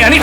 अरे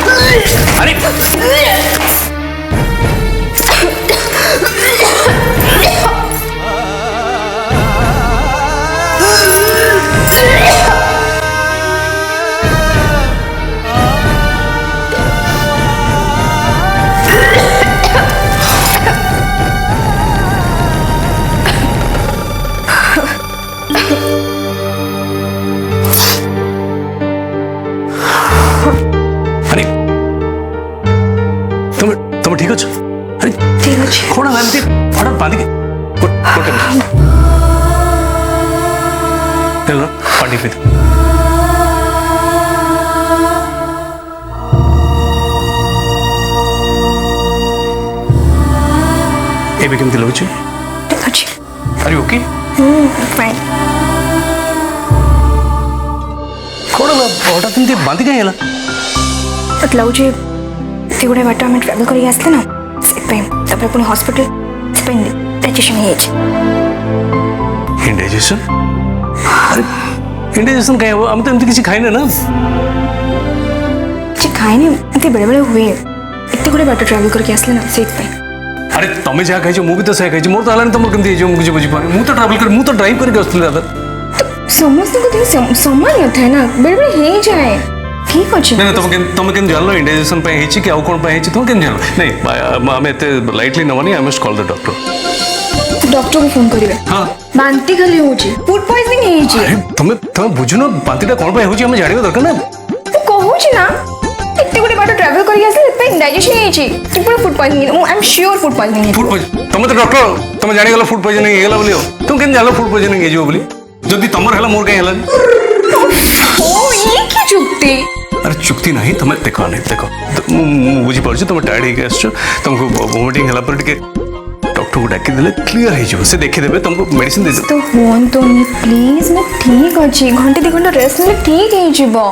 अरे तुम ठीक अच्छे? अरे ठीक अच्छे कौन एमती हठात बांधिक पार्टी पे एबे केमती लगुची? ठीक अच्छे अरे ओके फाइन कौन हठात एमती बांधिक है मत लगुची ते गोटे बाट आम ट्रावेल करके आसले ना से पुणी हॉस्पिटल डाइजेशन इंडाइजेशन अरे इंडाइजेशन कहीं हम तो एमती किसी खाइने ना खाएनी एमती बेले बेले हुए एत गोटे बाट ट्रावेल करके आसले ना से अरे तमें जहाँ कही मुझे तो से कही मोर तो हलानी तुम केमती मुझे बुझी पानी मु तो ट्रैवल कर मु तो ड्राइव करके आसली दादा समस्त को समान न था ना बेले बेले हो जाए ठीक अच्छे नहीं तुम केन जान लो इंडाइजेशन पे हेची कि आउ कोन पे हेची तुम केन जान लो नहीं हमें एते lightly Navni I must call the doctor को फोन करिवे हां बांती खाली होची फूड पॉइजनिंग हेची अरे तुम बुझुनो बांतीटा कोन पे होची हम जानिबो दरकार ना तू कहूची ना एते गोटे बाट ट्रैवल करके आसले पे इंडाइजेशन हेची तू पूरा food poisoning I am sure food poisoning food poison तुम तो डॉक्टर तुम जानि गलो फूड पॉइजनिंग हेला बोलियो तुम केन जानो फूड पॉइजनिंग हेजो बोली जदी तमर हला मोर कहीं हला ओ ये की चुक्ति अरे चुक्ति नहीं तुम्हें देखो नहीं देखो बुझी पार्छ तुम टायर्ड हो आस तुमको वोमिटिंग हला पर टिके डॉक्टर को डाकी देले क्लियर हो जाबो से देखि देबे तुमको मेडिसिन दे दे तो फोन तो नहीं प्लीज मैं ठीक अच्छी घंटे 2 घंटा रेस्ट ले ठीक हो जिवो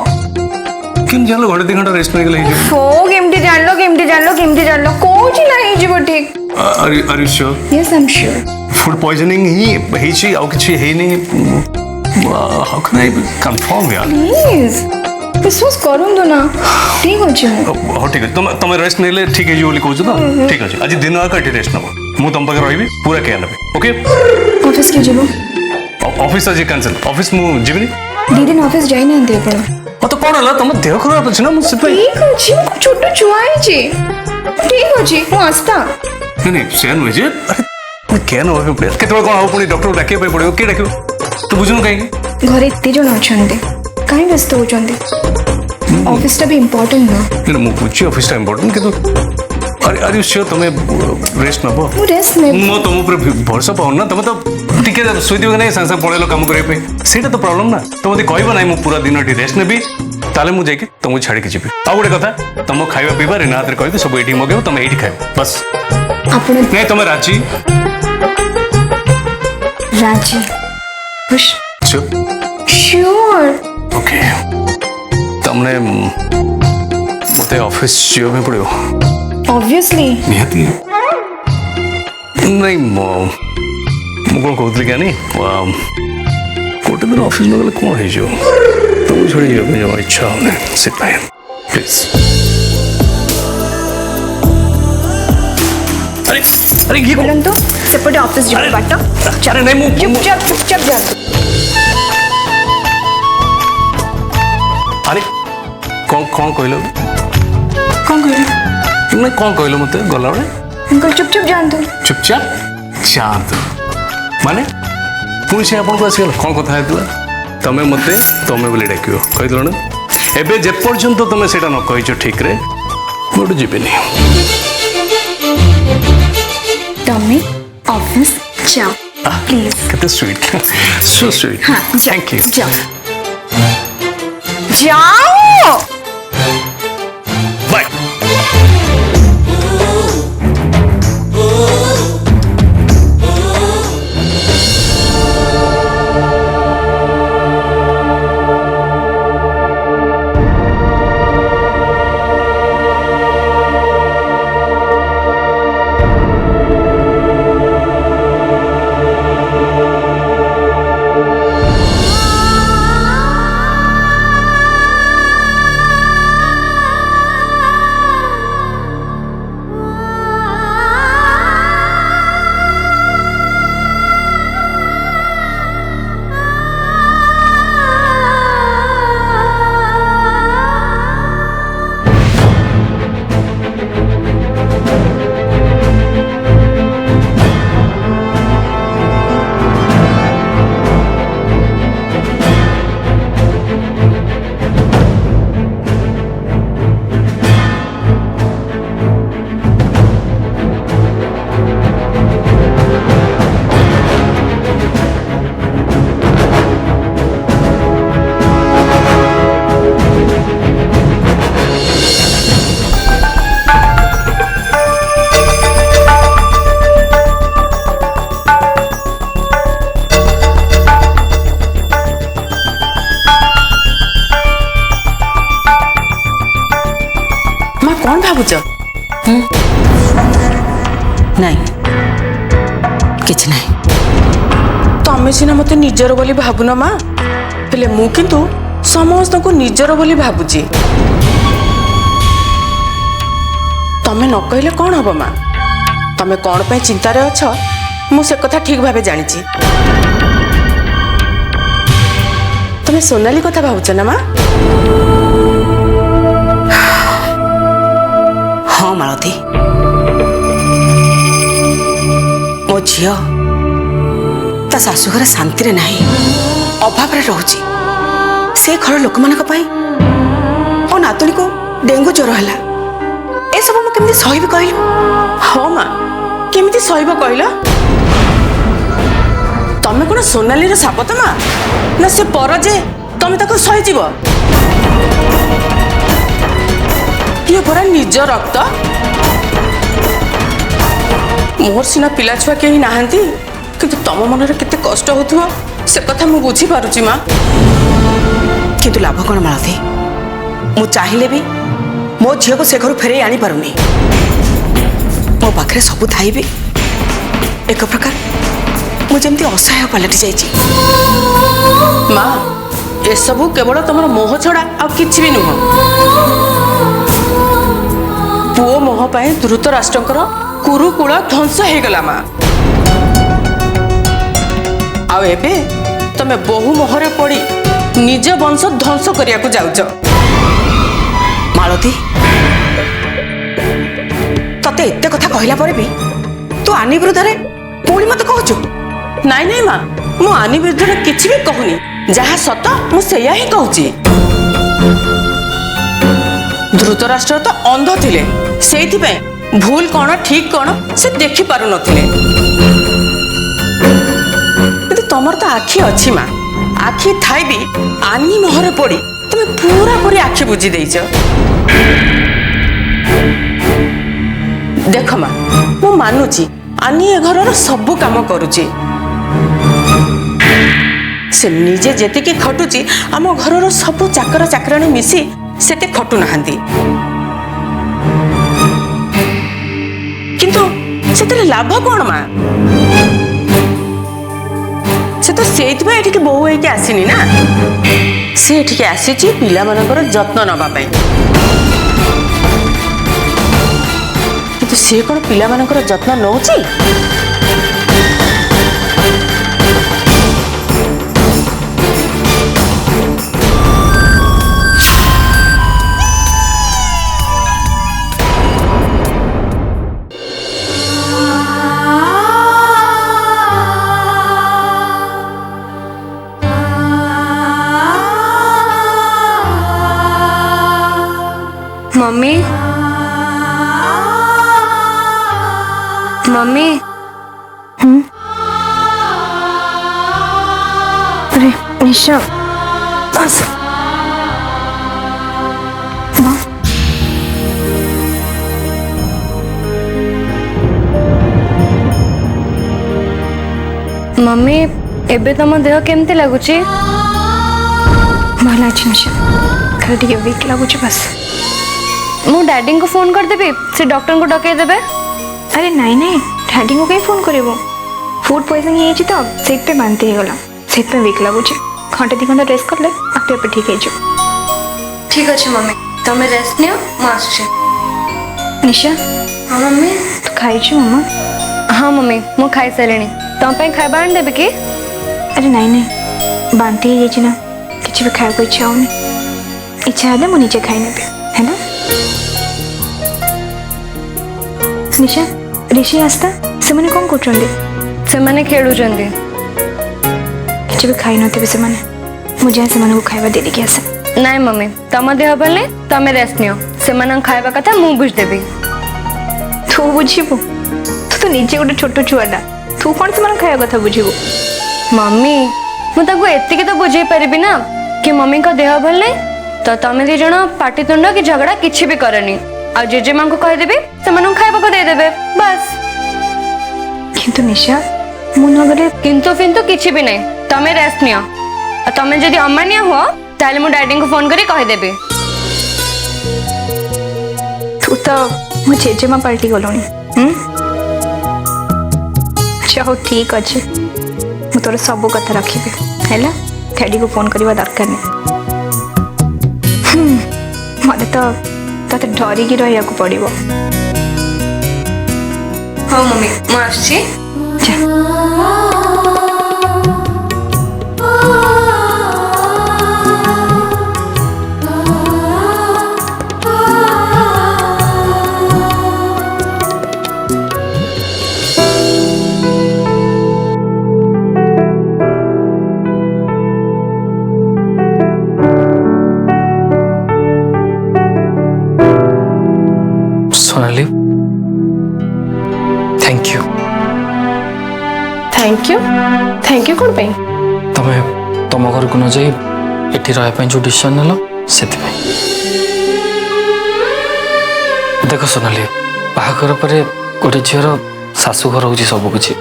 किन जानो घंटे 2 घंटा रेस्ट में गेले फो केमटी जान लो कोच नहीं जिवो ठीक are you sure yes I am sure food poisoning ही हेची आउ किछि हे नहीं हाउ कैन आई कंफर्म यार प्लीज विश्वास करूँ तो ना ठीक अच्छे हाँ ठीक है तुम रेस्ट नहीं ठीक है बोली कहूँ तो ठीक अच्छे आज दिन आगे रेस्ट नब मुझे तुम पाखे रही पूरा केयर नेबी ओके ऑफिस के जीवो ऑफिस आज कैंसिल ऑफिस मु जीवनी दी दिन ऑफिस जाई ना दे पण तो कौन हला तुम देह खराब अछि ना मु से ठीक अच्छे छोटो छुआ है जी ठीक अच्छे मु आस्ता नहीं सेन हो जे अरे केन हो पे केतबे कोन आउ पुनी डॉक्टर डाके पे पड़ो के डाकियो तू बुझनु काई घरे इत्ते जण अछंते काई व्यस्त होचंते ऑफिस टा भी इंपोर्टेंट ना नहीं मु पूछी ऑफिस टा इंपोर्टेंट किंतु आर यू श्योर तुम्हें रेस्ट नबो मु रेस्ट में मो तुम ऊपर भरोसा पाउन ना तुम तो टिके सुई दिबे नहीं संसा पळेलो काम करे पे सेटा तो प्रॉब्लम ना तो मते कहबो नाही मु पूरा दिन टी रेस्ट नेबी ताले मु जाके तुमको छाड़ी के जीबी आ गोटे कथा तुम खाइबा पीबा रे नाथ रे कहबे सब एठी मगेबो तुम एठी खाइबो बस आपण नहीं तुम राजी खुश श्योर ओके तुमने मते ऑफिस जियो में पड़ो ऑब्वियसली निहाती नहीं मो कौन कहते क्या नहीं गोटे दिन ऑफिस में गले कौन है तुम छोड़ी जमा इच्छा होने सिट पाए प्लीज अरे अरे ये बोलन तो सेपटे ऑफिस जीव बाट अरे नहीं मु चुपचाप जा अरे कौन कौन कहलो तुमने कौन कहलो मते गला रे अंकल चुपचाप जानतो चुपचाप जानतो माने पुणी से आपन को आसिगल कौन कथा हेतला तमे मते तमे बोली डाकियो कहिदलो ना एबे जे पर्यंत तमे सेटा न कहिचो ठीक रे मोड जीबेनी तमे ऑफिस जाओ प्लीज कितना स्वीट सो स्वीट हाँ थैंक यू जाओ जाओ बाय भावुच नहीं किछ नहीं तमें सीना मत निजर बोली भावुन माँ हेले मु किंतु समस्त को निजर बोली भावुची तमें न कहले कौन हम माँ तमें कौन पे चिंतार अछ मु से कथा ठीक भावे जानी तमें सोनाली कथा भावुच ना माँ हाँ मालती मो झी ता शाशुघर शांति रे नहीं अभाव रे रहूची से घर लोक मान और नातुणी को डेंगू ज्वर है ए सब मु केमती सहीबी कहलु हाँ माँ केमिति सहब कहल तमें कौन सोनाली सापत माँ ना से पर जे तमें ताको सहीजिव ये परा निज रक्त मोर सिना पिला छुआ कहीं नहांती किंतु तम मन केते कष्ट होथुआ से कथा मु बुझी पारुची माँ किंतु लाभ कौन मालती मु चाहिए भी मो झील को से घर फेरे आनी पारुनी मो पाखे सबू थाई भी एक प्रकार मुझे असहाय पलटि जाइए माँ ये सबू केवल तुम मोह छड़ा आ किछि भी नुह पुओ मोह पाए द्रुत राष्ट्रंकर कुरुकुल ध्वंस हो गला माँ आउ एबे तमे बहु मोहरे पड़ी निज वंश ध्वंस करिया को जाउछ मालती तते एते कथा कहला पर भी तू आनी विरुद्ध रे पुणी मत कहचु नाई नाई माँ मु आनी विरुद्ध किछि भी कहूनी जहा सत मु सेया ही कहूची धृतराष्ट्र तो अंध थिले सेइथि पे भूल कौन ठीक कौन से देखि पारु नथिले किंतु तमर तो आखि अछि माँ आखि थाई भी आनी मोहरे पड़ी तुम पूरा पूरी आखि बुझी देइछ देख माँ मु मानुची आनी ए घर सबु काम करुची से निजे जेतिकी खटुची आम घर सबु चाकर चाकराणी मिसी सेते खटु नहांती किंतु सेते लाभ कौन माँ से तो सेइथि पे एठिके बहु होइके आसीनी ना से एठिके आसीची पिला मानकर जत्न नबा पई किंतु से कोन पिला मानकर जत्न नउची मम्मी मम्मी अरे निशा बस मम्मी एबे तम देह केमती लगुची भल अच्छी निशा खाली टिके वीक लगुची बस मु डैडी को फोन कर देबी से डॉक्टर को डके देबे अरे नहीं नहीं डैडी को कहीं फोन करिवो फूड पॉइजनिंग हे छि तो सेट पे बांती हे गला सेट पे वीक लागुछि घंटे 2 घंटा रेस्ट करले आपे आपे ठीक हे जो ठीक अछि मम्मी तमे रेस्ट नियो मास छै निशा हां मम्मी तू खाइ छु मम्मा हां मम्मी मु खाइ सलेनी तम पे खाइबा आन देबे की अरे नहीं नहीं बांती हे छि ना किछि भी खाइ को इच्छा होनी इच्छा है मु नीचे खाइ नेबे है ना निशा ऋषि आस्था से माने कौन कर से माने खेलुचंदी किछि भी खाइ नथिबे से माने मुझे से माने को खाइबा दे देके आसे नाइ मम्मी तम देह बले तमे रेस्ट नियो से माने खाइबा कथा मु बुझ देबी तू बुझिबो तू तो नीचे गोटे छोट छुआटा तू कौन से माने खाइबा कथा बुझिबो मम्मी मु ताको एत्ती के तो बुझे परबी ना कि मम्मी का देह बले तो तमे दी जण पाटितुंड कि झगड़ा किछि भी करनी आ जेजे मां को कह देबे से माने खाइबा को दे देबे बस किंतु निशा मु नगरे किंतु फिंतु किछि भी नहीं तमे रेस्ट नियो आ तमे जदी अमानिया हो ताले मु डैडी को फोन करी कह देबे तू तू तो मो जेजेमा पलटि गलुणी अच्छा हो ठीक अच्छे मु तोर सब कथा रखी है थेडी को फोन करवा दरकार नहीं मत तो तते डरिकी रहा पड़ो हाँ मम्मी मु आसुची सोनाली थैंक यू कौन पे तमे तुम घर को न जाई एठी रहा जो डिसीजन नेल से देख सोनाली बाहागर पर गोटे झीर शाशुघर हूँ सबकि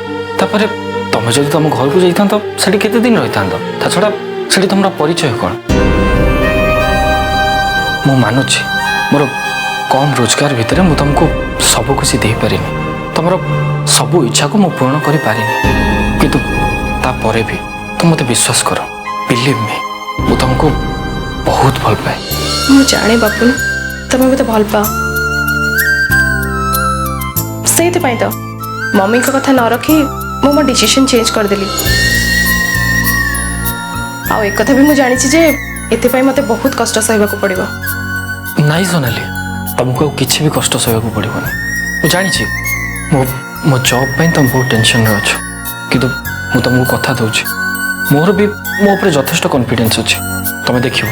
तुम जब तुम घर को जाता से केते दिन रही था छड़ा से तुम परिचय कौन मु मानुची मोर कम रोजगार भितर मु तुमको सब किसी दे पारि तुम सब इच्छा को मु पूर्ण कर पारिनी किंतु तापरे भी तुम मत विश्वास कर बिलीव मी मु तुमको बहुत भल पाए मु जाने बापू तुम मत भल पा से तो मम्मी को कथा न रखी मु मो डिसीजन चेंज कर देली आ एक कथा भी मु जानी जे एते मते बहुत कष्ट सहबा को पड़िबो नाई सोनाली तुमको किसी भी कष्ट सहवाक पड़ोनी मुझे जानी मो जॉब पर तुम बहुत टेंशन रे अच्छ किंतु मु तुमको कथा दूची मोर भी मो ऊपर यथेष्ट कॉन्फिडेंस अच्छे तुम देखियो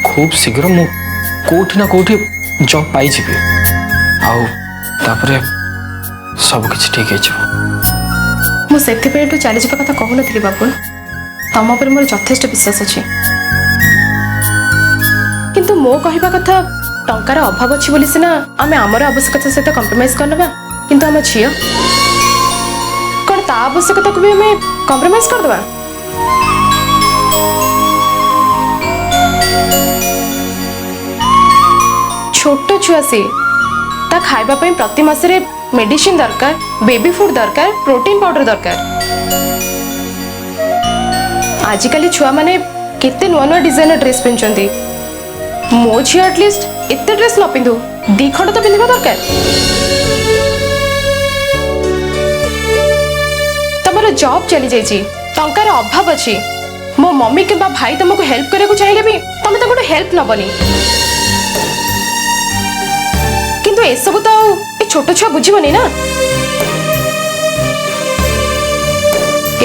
खूब शीघ्र मु कोठी ना कोठी जॉब पाई जीवी आउ तापरे सब किछि ठीक है मु सेति पे तो चली जिबा कथा कहू नथिली बापू तम पर मोर यथेष्ट विश्वास अछि किंतु मो कहिबा कथा टंकार अभाव अच्छी बोली सिना आमे आमर आवश्यकता सहित कंप्रोमाइज करनबा किंतु आम झियो कौन ता आवश्यकता को भी हमें कंप्रोमाइज कर दबा छोट छुआ से ता खाइबा पई प्रति मासरे मेडिसिन दरकार बेबी फूड दरकार प्रोटीन पाउडर दरकार आजिकली छुआ माने केते नुआ नुआ डिजाइनर ड्रेस पिनचंती मो झियो एटलिस्ट एते ड्रेस न पिंधु दी खंड तो पिंधिबा दरकार तमरो जॉब चली जाइची टंकार अभाव अछि मो मम्मी के भाई तुमको हेल्प करे को चाहिए भी तमे तो गोटे हेल्प न बनी किंतु ए सब तो ए छोट छुआ बुझिबनी ना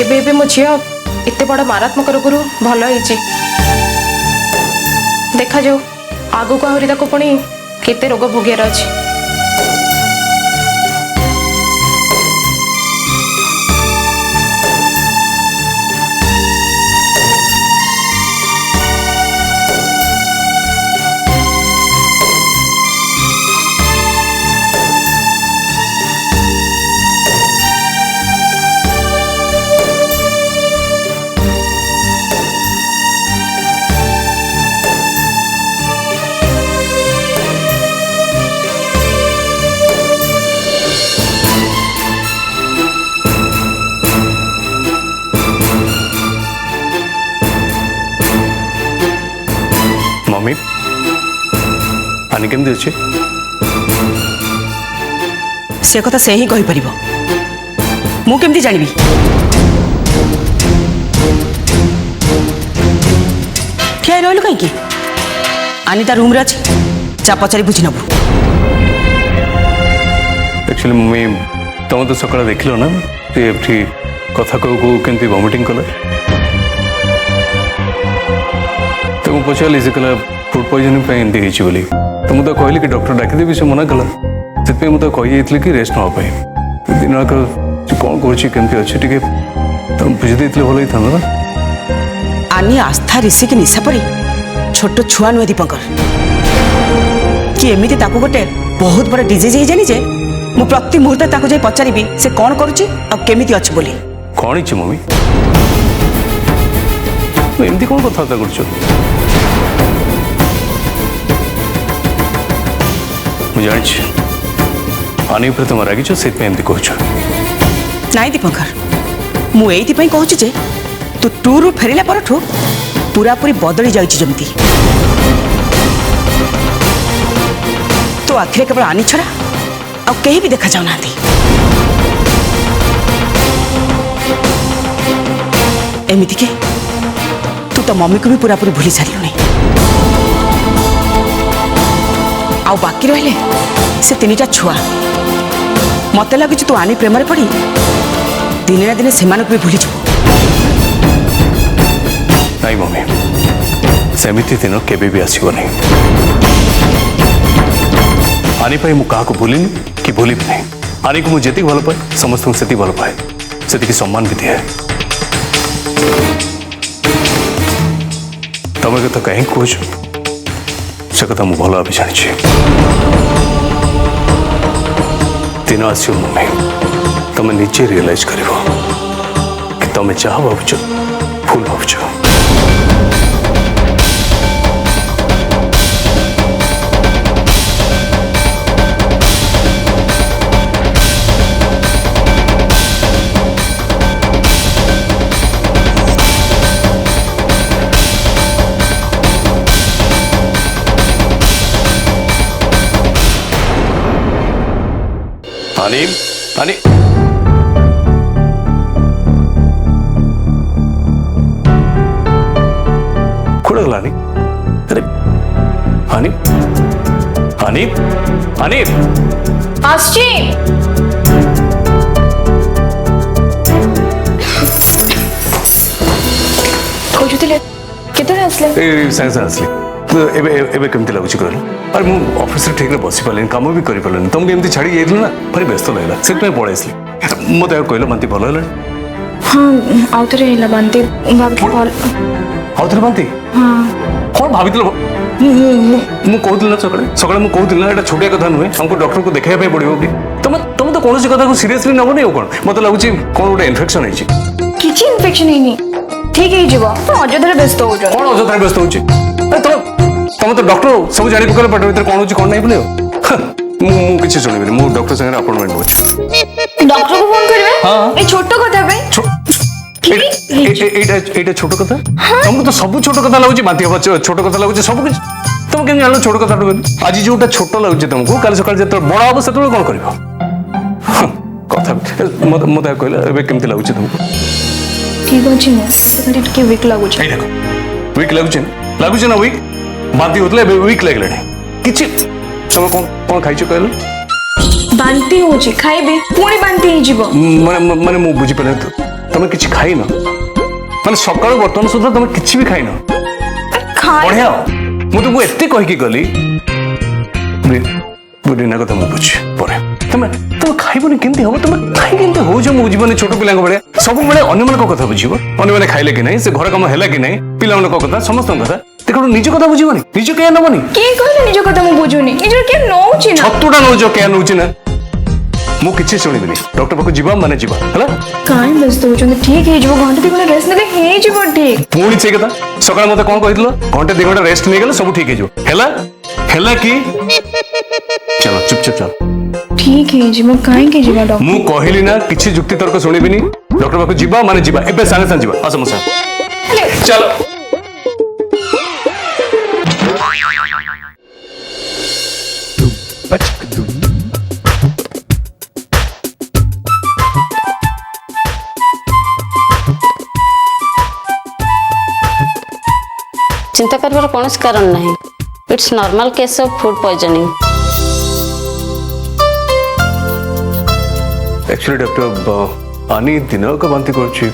एबे एबे मो झियो एते बड़ मारात्मक रोगरु भल होइची देखा जाऊ आगु को आहरी ताको पुणी केते रोग भोगियार अछि मम्मी आनी केमती अच्छे से कथा से ही कहि परिबो मु केमती जानिबी ठिया रहलु कहीं की अनिता रूम रे अछि जा पचारि बुझी नबु एक्चुअली मम्मी तुम तो सकाळ देखिलो ना ये कथा को केमती वॉमिटिंग कला तो मुझे पचारि से कहला फूड पॉइजनिंग एमती होती बोली तो मुझे कहली कि डॉक्टर डाकिदेवी से मना कला से मुझे कही कि रेस्ट नापी दिन कौन करमती अच्छे टे तुम बुझे भल ही था ना आनी आस्था ऋषि की निशा परी छोट छुआ नुहे दीपंकर कि एमती ताकू गोटे बहुत बड़ा डिजीज जानी जे मु प्रति मुहूर्त ताकू जाई पचारिबी से कौन करुची आ केमिति अछि बोली कौन इच्छे मम्मी एमती कौन कथा कर ମୁଁ ଜାଣିଛି ଆନି ଉପରେ ତମ ରାଗିଛ ସେଥିପାଇଁ ଏମିତି କହୁଛ। ନାଇଁ ଦୀପଙ୍କର, ମୁଁ ଏଇଥିପାଇଁ କହୁଛି ଯେ ତୁ ଟୁର୍ରୁ ଫେରିଲା ପରଠୁ ପୁରାପୁରି ବଦଳି ଯାଇଛି ଯେମିତି। ତୋ ଆଖିରେ କେବଳ ଆନି ଛଡ଼ା ଆଉ କେହି ବି ଦେଖାଯାଉନାହାନ୍ତି। ଏମିତିକି ତୁ ତ ମମିକୁ ବି ପୁରାପୁରି ଭୁଲି ସାରିଲୁଣି। ଆଉ ବାକି ରହିଲେ ସେ ତିନିଟା ଛୁଆ। ମତେ ଲାଗୁଛି ତୁ ଆନି ପ୍ରେମରେ ପଡ଼ି ଦିନେ ନା ଦିନେ ସେମାନଙ୍କୁ ବି ଭୁଲିଯିବୁ। ନାଇଁ ମମି, ସେମିତି ଦିନ କେବେ ବି ଆସିବନି। ଆନି ପାଇଁ ମୁଁ କାହାକୁ ଭୁଲିନି କି ଭୁଲିବି ନାହିଁ। ଆନିକୁ ମୁଁ ଯେତିକି ଭଲ ପାଏ ସମସ୍ତଙ୍କୁ ସେତିକି ଭଲ ପାଏ, ସେତିକି ସମ୍ମାନ ବି ଦିଏ। ତମେ କଥା କାହିଁକି କହୁଛ ସେ କଥା ମୁଁ ଭଲ ଭାବେ ଜାଣିଛି। ଦିନ ଆସିବ ମମି, ତମେ ନିଜେ ରିୟଲାଇଜ କରିବ କି ତମେ ଯାହା ଭାବୁଛ ଭୁଲ ଭାବୁଛ। आनी आनी कुठं गेला आनी? अरे आनी आनी आनी आसची खोजुଥିଲେ କେତେବେଳେ ଆସିଲେ? ସାଙ୍ଗେ ସାଙ୍ଗେ ଆସିଲି। ଏବେ ଏବେ କେମିତି ଲାଗୁଛି କହିଲ? ଆରେ ମୁଁ ଅଫିସରେ ଠିକରେ ବସି ପାରିଲିନି, କାମ ବି କରିପାରିଲିନି। ତମକୁ ଏମିତି ଛାଡ଼ି ଯାଇଥିଲି ନା, ଭାରି ବ୍ୟସ୍ତ ଲାଗିଲା, ସେଥିପାଇଁ ପଳେଇ ଆସିଲି। ମୋତେ ଆଉ କହିଲ ବାନ୍ତି ଭଲ ହେଲାଣି? ହଁ ଆଉ ଥରେ ହେଲା ବାନ୍ତି। ଭାବୁଥିଲି ଭଲ। ଆଉ ଥରେ ବାନ୍ତି? କ'ଣ ଭାବିଥିଲ? ମୁଁ କହୁଥିଲି ନା ସକାଳେ ସକାଳେ ମୁଁ କହୁଥିଲି ନା ଏଇଟା ଛୋଟିଆ କଥା ନୁହେଁ, ଆମକୁ ଡକ୍ଟରକୁ ଦେଖାଇବା ପାଇଁ ପଡ଼ିବ କି? ତମେ ତ କୌଣସି କଥାକୁ ସିରିୟସଲି ନେବନି। ଆଉ କ'ଣ ମୋତେ ଲାଗୁଛି କ'ଣ ଗୋଟେ ଇନଫେକ୍ସନ୍ ହେଇଛି। କିଛି ଇନଫେକ୍ସନ୍ ହେଇନି, ଠିକ୍ ହେଇଯିବ। ଅଯଥାରେ ବ୍ୟସ୍ତ ହଉଛ। କ'ଣ ଅଯଥାରେ ବ୍ୟସ୍ତ ହଉଛି? ତମେ ତ ଡକ୍ଟର, ସବୁ ଜାଣି ପକେଇଲ ପେଟ ଭିତରେ କ'ଣ ହଉଛି କ'ଣ ନାହିଁ ବୋଲି। ମୁଁ କିଛି ଶୁଣିବିନି, ମୁଁ ଡକ୍ଟର ସାଙ୍ଗରେ ଆପଏଣ୍ଟମେଣ୍ଟ ନେଉଛି। ଡକ୍ଟରକୁ ଫୋନ କରିବେ ଏ ଛୋଟ କଥା ପାଇଁ? এইটা ছোট কথা? তোমাকে তো সবু ছোট কথা লাগুଛି, বাନ୍ତି হবা ছোট কথা লাগুଛି, ସବୁ କିଛି। তুমি কেমন জানো ছোট কথা বলি? আজ যেটা ছোট লাগুଛି তোমাকে, কাল সকালে যেতে বড় হব সেতবে কোন করিব? কথা মতে কইলা এবে কেমতি লাগুଛି তোমাকে? ঠিক আছে না, খালি ଟିକେ উইক লাগুଛି। এই দেখো উইক লাগুଛି না? উইক বাନ୍ତି হতলে এবে উইক লাগলানি কিছু। তুমি কোন খাইছো কইলো? বাନ୍ତି হଉଛି, ଖାଇବି ପୁଣି ବାନ୍ତି ହେଇଯିବ। মানে ମୁଁ ବୁଝି ପାରିନି। ତମେ କିଛି ଖାଇନ ମାନେ ସକାଳୁ ବର୍ତ୍ତମାନ ସୁଦ୍ଧା ତମେ କିଛି ବି ଖାଇନ? ବଢିଆ, ମୁଁ ତୁମକୁ ଏତେ କହିକି ଗଲି। ରିନା କଥା ମୁଁ ବୁଝି ପରେ ତମେ ଖାଇବନି କେମିତି ହବ? ତମେ ଖାଇ କେମିତି ହଉଛ ମୁଁ ବୁଝିବନି। ଛୋଟ ପିଲାଙ୍କ ଭଳିଆ ସବୁବେଳେ ଅନ୍ୟମାନଙ୍କ କଥା ବୁଝିବ। ଅନ୍ୟମାନେ ଖାଇଲେ କି ନାହିଁ, ସେ ଘର କାମ ହେଲା କି ନାହିଁ, ପିଲାମାନଙ୍କ କଥା, ସମସ୍ତଙ୍କ କଥା। ଦେଖ ନିଜ କଥା ବୁଝିବନି, ନିଜ କେୟାର ନବନି। କିଏ କହିଲେ ନିଜ କଥା ମୁଁ ବୁଝୁନି? ନିଜର କେୟାର ନଉଛି ନା? ଛତୁଟା ନଉଛ, କେୟାର ନଉଛି ନା? ମୁଁ କିଛି ଶୁଣିବିନି, ଡକ୍ଟର ପାଖକୁ ଯିବା ମାନେ ଯିବା ହେଲା। କାହିଁ ବ୍ୟସ୍ତ ହଉଛନ୍ତି? ଠିକ୍ ହେଇଯିବ, ଘଣ୍ଟେ 2 ଘଣ୍ଟା ରେଷ୍ଟ ନେଲେ ହେଇଯିବ ଠିକ୍। ପୁଣି ସେଇ କଥା ସକାଳେ ମତେ କ'ଣ କହିଥିଲ? ଘଣ୍ଟେ 2 ଘଣ୍ଟା ରେଷ୍ଟ ନେଇଗଲେ ସବୁ ଠିକ୍ ହେଇଯିବ। ହେଲା ହେଲା କି? ଚାଲ ଚୁପଚାପ ଚାଲ। ଠିକ୍ ହେଇଯିବ, କାହିଁକି ଯିବା ଡକ୍ଟର? ମୁଁ କହିଲି ନା କିଛି ଯୁକ୍ତି ତର୍କ ଶୁଣିବିନି। ଡକ୍ଟର ପାଖକୁ ଯିବା ମାନେ ଯିବା, ଏବେ ସାଙ୍ଗେ ସାଙ୍ଗେ ଯିବା। ଆସ ମୋ ସାଙ୍ଗେ ଚାଲ। चिंता कर कौन कारण नहीं। It's normal case of food poisoning. Actually doctor आनी दिन का बांती करछि,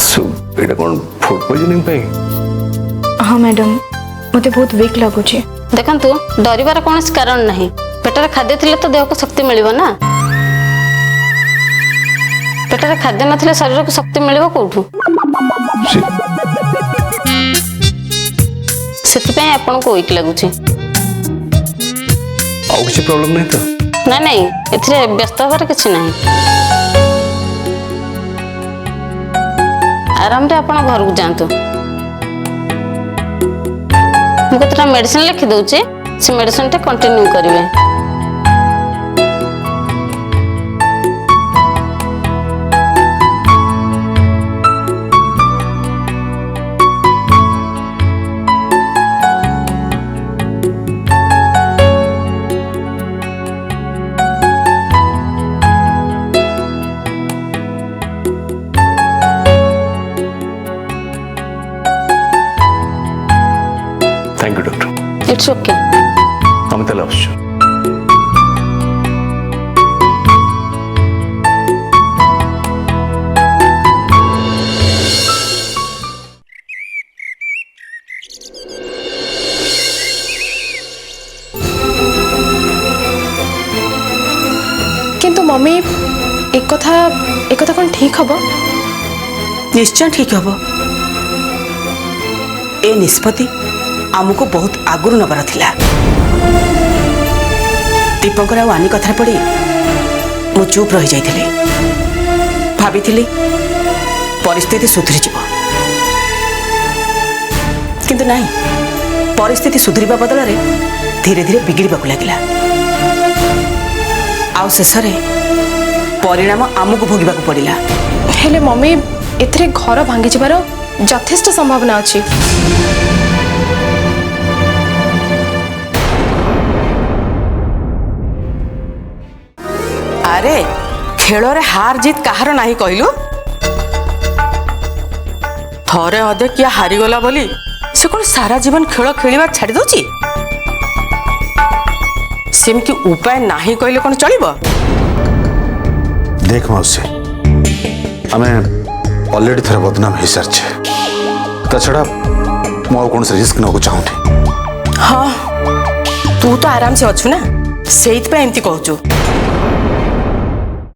सो एटा कोन फूड पॉइजनिंग पे? हाँ मैडम, मते बहुत वीक लागुछि। देखंतु डरिबार कौन कारण नहीं। पेटर खाद्य थिले तो देह को शक्ति मिलिबो ना। पेटर खाद्य नथिले शरीर को शक्ति मिलिबो कोठु? ସେଥିପାଇଁ ଆପଣଙ୍କୁ ୱିକ୍ ଲାଗୁଛି। ଆଉ କିଛି ପ୍ରୋବ୍ଲେମ ନାହିଁ ତ? ନାଇଁ ଏଥିରେ ବ୍ୟସ୍ତ ହେବାର କିଛି ନାହିଁ। ଆରାମରେ ଆପଣ ଘରକୁ ଯାଆନ୍ତୁ। ମୁଁ କେତେଟା ମେଡିସିନ ଲେଖି ଦଉଛି, ସେ ମେଡିସିନଟା କଣ୍ଟିନ୍ୟୁ କରିବେ। Thank you doctor it's okay आम ताले आसुଛୁ किंतु मम्मी एक कथा कौन ठीक हम निश्चय ठीक हब ए निष्पत्ति आमको बहुत आगुरी नबार थिला दीपंकर आ आनी कथा पड़ी मु चुप रही जाइथिली भाभी परिस्थिति सुधरी जीव किंतु नहीं परिस्थिति सुधरिबा बदल रे धीरे धीरे बिगड़ाक लगिला आउ शेष परिणाम आमको भोगवाक पड़िला हेले मम्मी एथरे घर भांगी जबार यथेष्ट संभावना अच्छी अरे खेल रे हार जीत कहार नहीं कहलु थरे अधे किया हारीगला बोली से कौन सारा जीवन खेल खेलिबा छाड़ी दउची सेमती उपाय नहीं कहले कौन चलिबो देख मौसी आम अलरेडी थोड़ा बदनाम हो सारी ता छड़ा मु कौन से रिस्क ना चाहूनी हाँ तू तो आराम से अच्छु ना से एमती कहचु